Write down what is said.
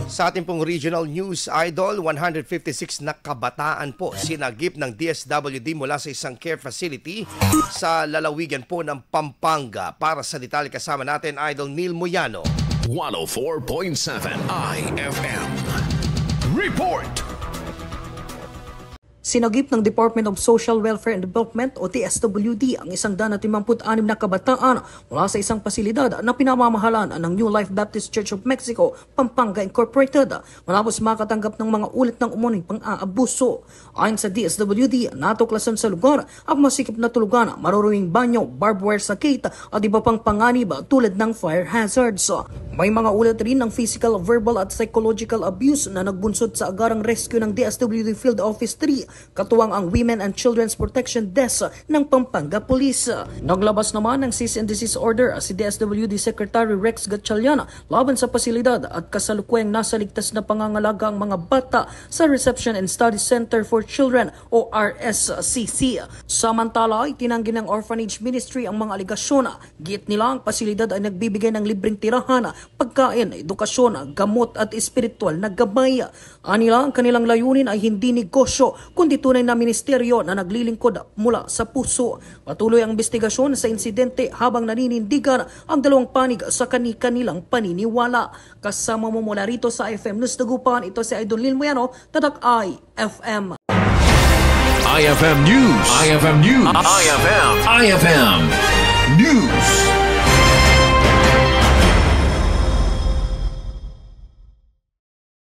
Sa ating pong regional news, Idol, 156 na kabataan po sinagip ng DSWD mula sa isang care facility sa lalawigan po ng Pampanga. Para sa detalye kasama natin, Idol Neil Moyano. 104.7 IFM Report. Sinagip ng Department of Social Welfare and Development o DSWD ang 156 na kabataan mula sa isang pasilidad na pinamamahalan ng New Life Baptist Church of Mexico, Pampanga Incorporated, matapos makatanggap ng mga ulat ng umuning pang-aabuso. Ayon sa DSWD, natuklasan sa lugar ang masikip na tulugan, maruruing banyo, barbed wire sakit at iba pang panganib tulad ng fire hazards. May mga ulat rin ng physical, verbal at psychological abuse na nagbunsod sa agarang rescue ng DSWD Field Office 3, katuwang ang Women and Children's Protection Desk ng Pampanga Police. Naglabas naman ng cease and desist order si DSWD Secretary Rex Gatchalian laban sa pasilidad at kasalukuyang nasa ligtas na pangangalaga ang mga bata sa Reception and Study Center for Children o RSCC. Samantala, itinanggi ng Orphanage Ministry ang mga aligasyon. Giit nila ang pasilidad ay nagbibigay ng libreng tirahan, pagkain, edukasyon, gamot at espiritual na gabay. Anila, ang kanilang layunin ay hindi negosyo, kundi tunay na ministeryo na naglilingkod mula sa puso. Patuloy ang investigasyon sa insidente habang naninindigan ang dalawang panig sa kanilang paniniwala. Kasama mo mula rito sa IFM News Dagupan, ito si Idol Neil Moyano, Tatak IFM. IFM News. IFM News. IFM News.